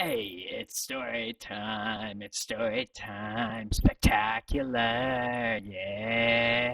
Hey, it's story time. It's story time. Spectacular. Yeah.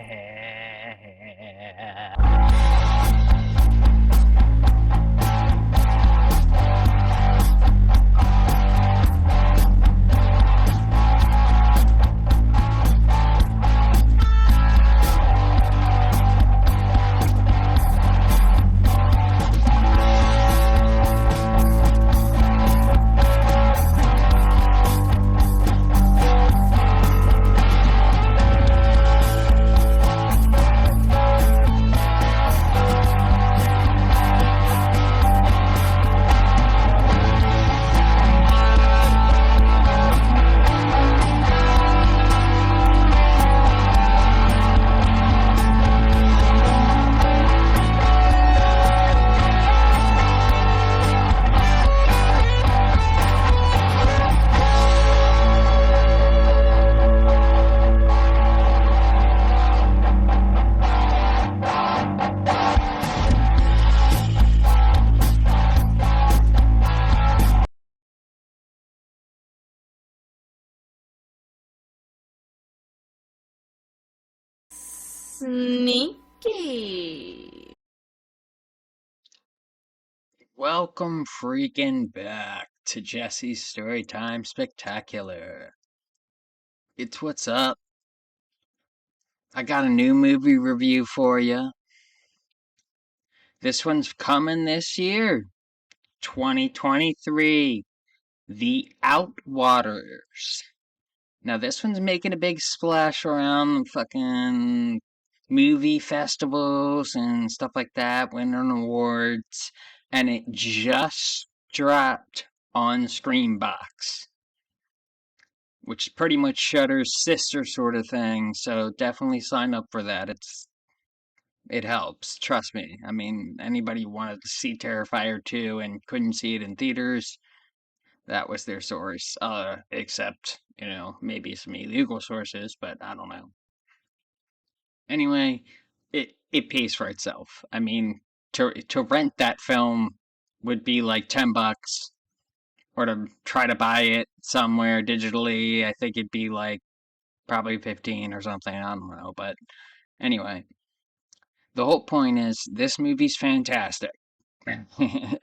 Sneaky. Welcome freaking back to Jesse's Storytime Spectacular. It's what's up. I got a new movie review for you. This one's coming this year, 2023. The Outwaters. Now, this one's making a big splash around fucking movie festivals and stuff like that, winning awards, and it just dropped on Screenbox, which is pretty much Shudder's sister sort of thing. So definitely sign up for that. It helps, trust me. I mean, anybody who wanted to see Terrifier 2 and couldn't see it in theaters, that was their source. Except, maybe some illegal sources, but I don't know. Anyway, it pays for itself. I mean, to rent that film would be like $10, or to try to buy it somewhere digitally, I think it'd be like probably 15 or something. I don't know, but anyway, the whole point is this movie's fantastic. I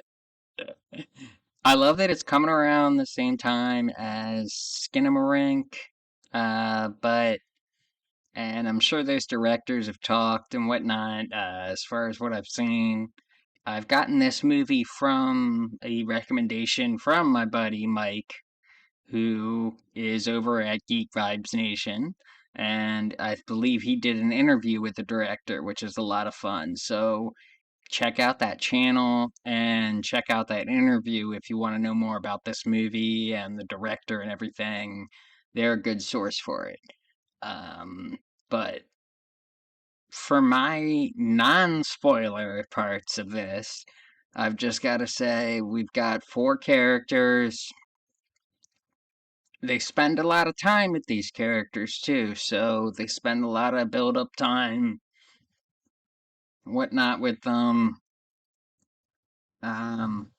love that it's coming around the same time as Skinamarink, but and I'm sure those directors have talked and whatnot. As far as what I've seen, I've gotten this movie from a recommendation from my buddy Mike, who is over at Geek Vibes Nation, and I believe he did an interview with the director, which is a lot of fun. So check out that channel and check out that interview if you want to know more about this movie and the director and everything. They're a good source for it. But for my non-spoiler parts of this, I've just got to say we've got four characters. They spend a lot of time with these characters too, so they spend a lot of build-up time, whatnot with them. Um,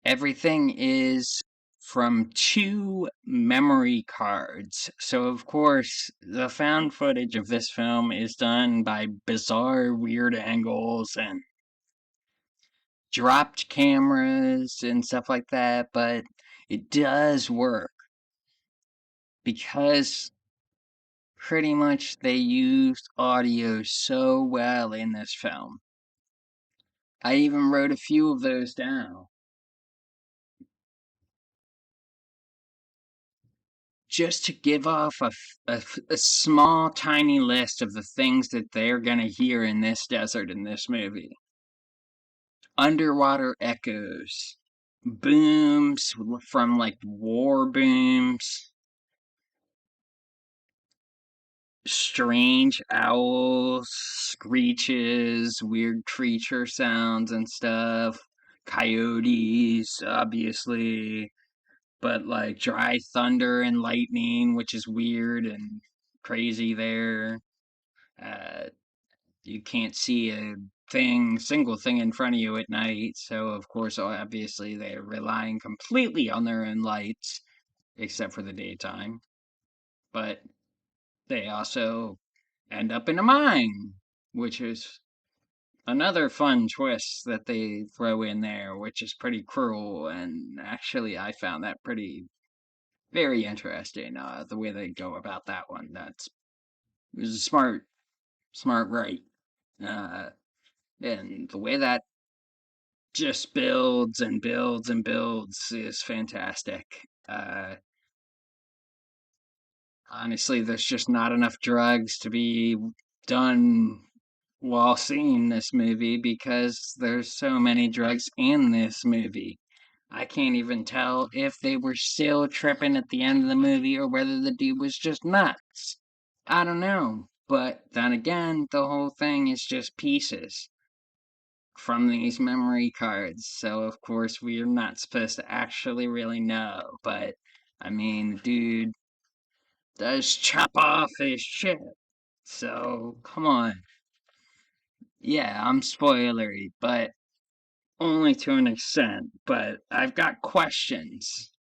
Everything is from two memory cards. So, of course, the found footage of this film is done by bizarre, weird angles and dropped cameras and stuff like that, but it does work because pretty much they used audio so well in this film. I even wrote a few of those down. Just to give off a small, tiny list of the things that they're going to hear in this desert in this movie: underwater echoes, booms from like war booms, strange owls, screeches, weird creature sounds and stuff, coyotes, obviously, but like dry thunder and lightning, which is weird and crazy there. Uh, you can't see a single thing in front of you at night. So, of course, obviously, they're relying completely on their own lights, except for the daytime. But they also end up in a mine, which is another fun twist that they throw in there, which is pretty cruel. And actually, I found that pretty very interesting. The way they go about that one. It was a smart right. Uh, and the way that just builds and builds and builds is fantastic. Honestly, there's just not enough drugs to be done while seeing this movie because there's so many drugs in this movie. I can't even tell if they were still tripping at the end of the movie or whether the dude was just nuts. I don't know. But then again, the whole thing is just pieces from these memory cards. So, of course, we're not supposed to actually really know. But, I mean, dude does chop off his shit. So, come on. Yeah, I'm spoilery, but only to an extent. But I've got questions.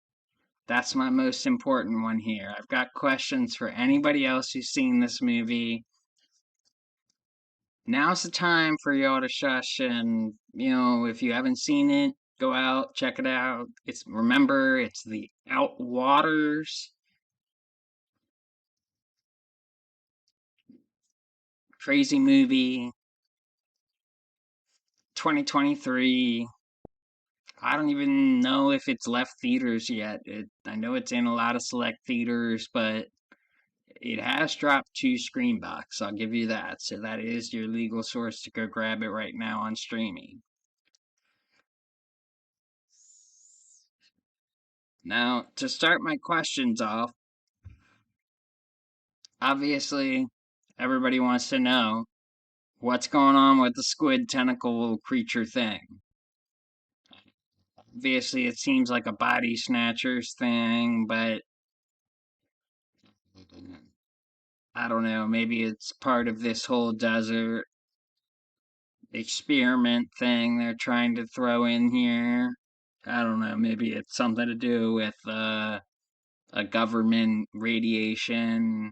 That's my most important one here. I've got questions for anybody else who's seen this movie. Now's the time for y'all to shush and, if you haven't seen it, go out, check it out. Remember, it's the Outwaters. Crazy movie, 2023. I don't even know if it's left theaters yet. I know it's in a lot of select theaters, but it has dropped to Screenbox. I'll give you that. So that is your legal source to go grab it right now on streaming. Now, to start my questions off, obviously, everybody wants to know what's going on with the squid tentacle creature thing. Obviously, it seems like a body snatchers thing, but I don't know. Maybe it's part of this whole desert experiment thing they're trying to throw in here. I don't know. Maybe it's something to do with a government radiation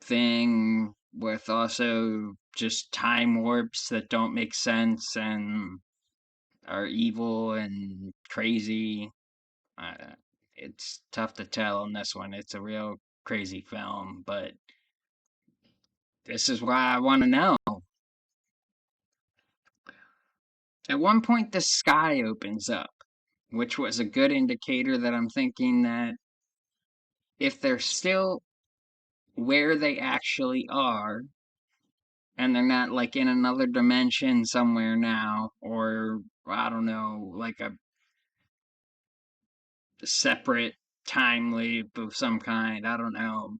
thing with also just time warps that don't make sense and are evil and crazy. Uh, it's tough to tell on this one. It's a real crazy film, but this is why I want to know. At one point, the sky opens up, which was a good indicator that I'm thinking that if they're still where they actually are, and they're not like in another dimension somewhere now, or I don't know, like a separate time leap of some kind. I don't know.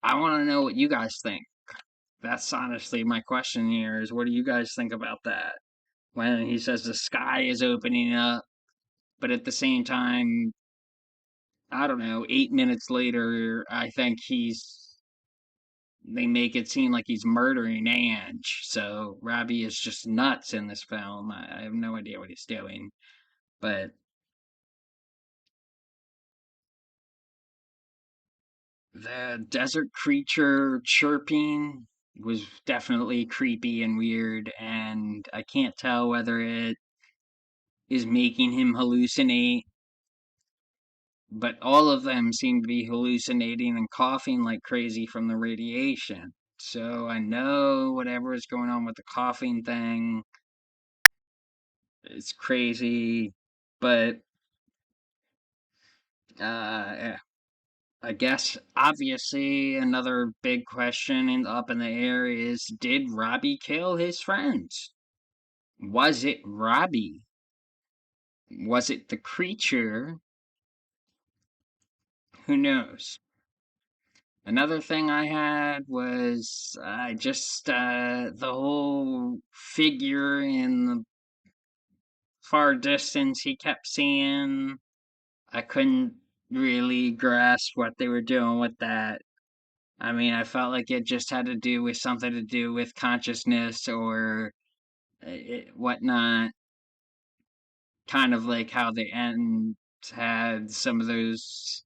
I want to know what you guys think. That's honestly my question here is what do you guys think about that? When he says the sky is opening up, but at the same time, I don't know, 8 minutes later, I think they make it seem like he's murdering Ange. So Robbie is just nuts in this film. I have no idea what he's doing. But the desert creature chirping was definitely creepy and weird, and I can't tell whether it is making him hallucinate, but all of them seem to be hallucinating and coughing like crazy from the radiation. So I know whatever is going on with the coughing thing, it's crazy, but yeah, I guess obviously another big question up in the air is did Robbie kill his friends? Was it Robbie? Was it the creature? Who knows? Another thing I had was just the whole figure in the far distance he kept seeing. I couldn't really grasp what they were doing with that. I mean, I felt like it just had to do with something to do with consciousness or whatnot. Kind of like how the end had some of those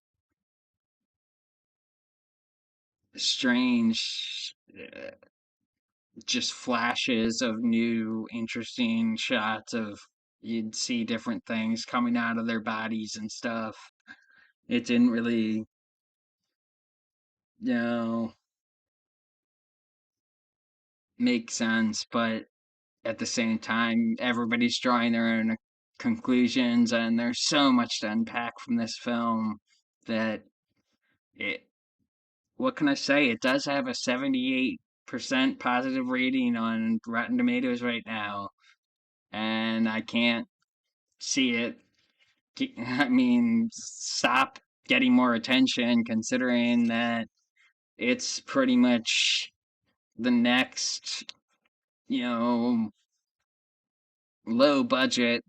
strange, just flashes of new, interesting shots of you'd see different things coming out of their bodies and stuff. It didn't really, you know, make sense, but at the same time, everybody's drawing their own conclusions, and there's so much to unpack from this film that it, what can I say? It does have a 78% positive rating on Rotten Tomatoes right now, and I can't see it. I mean, stop getting more attention considering that it's pretty much the next, you know, low budget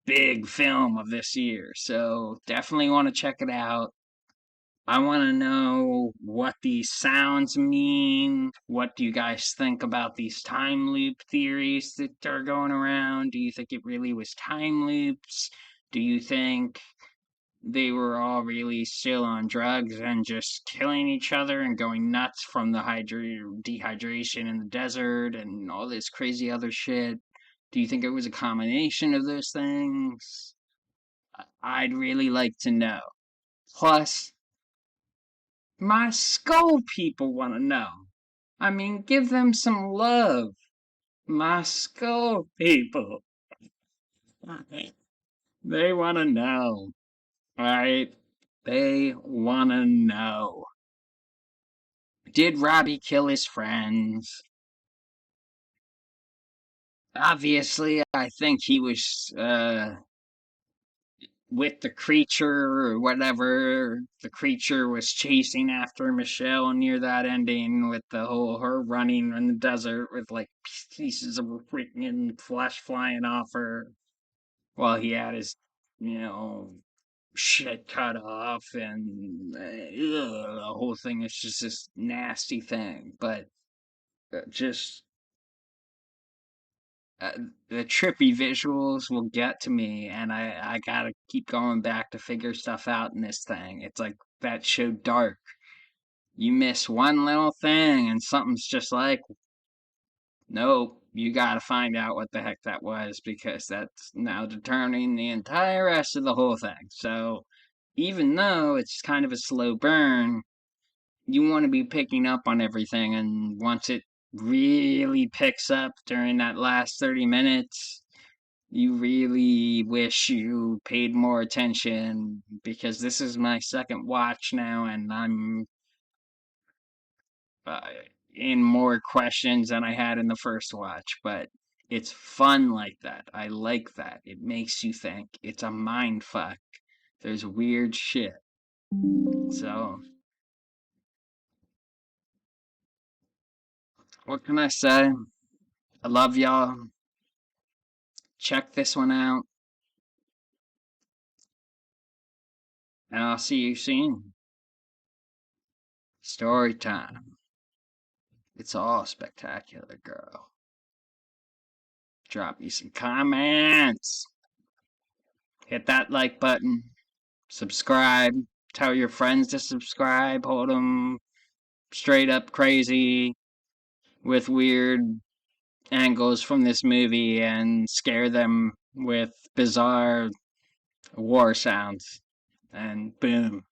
big film of this year. So definitely want to check it out. I want to know what these sounds mean. What do you guys think about these time loop theories that are going around? Do you think it really was time loops? Do you think they were all really still on drugs and just killing each other and going nuts from the dehydration in the desert and all this crazy other shit? Do you think it was a combination of those things? I'd really like to know. Plus, my skull people want to know. I mean, give them some love. My skull people. They want to know. Alright? They want to know. Did Robbie kill his friends? Obviously, I think he was with the creature or whatever. The creature was chasing after Michelle near that ending with the whole her running in the desert with like pieces of freaking flesh flying off her while he had his, you know, shit cut off and the whole thing is just this nasty thing. But just uh, the trippy visuals will get to me, and I gotta keep going back to figure stuff out in this thing. It's like that show Dark. You miss one little thing, and something's just like, nope, you gotta find out what the heck that was because that's now determining the entire rest of the whole thing. So, even though it's kind of a slow burn, you want to be picking up on everything, and once it really picks up during that last 30 minutes, you really wish you paid more attention because this is my second watch now and I'm uh, in more questions than I had in the first watch, but it's fun like that. I like that. It makes you think. It's a mind fuck. There's weird shit. So, what can I say? I love y'all. Check this one out, and I'll see you soon. Story time. It's all spectacular, girl. Drop me some comments. Hit that like button. Subscribe. Tell your friends to subscribe. Hold them straight up crazy with weird angles from this movie and scare them with bizarre war sounds. And boom.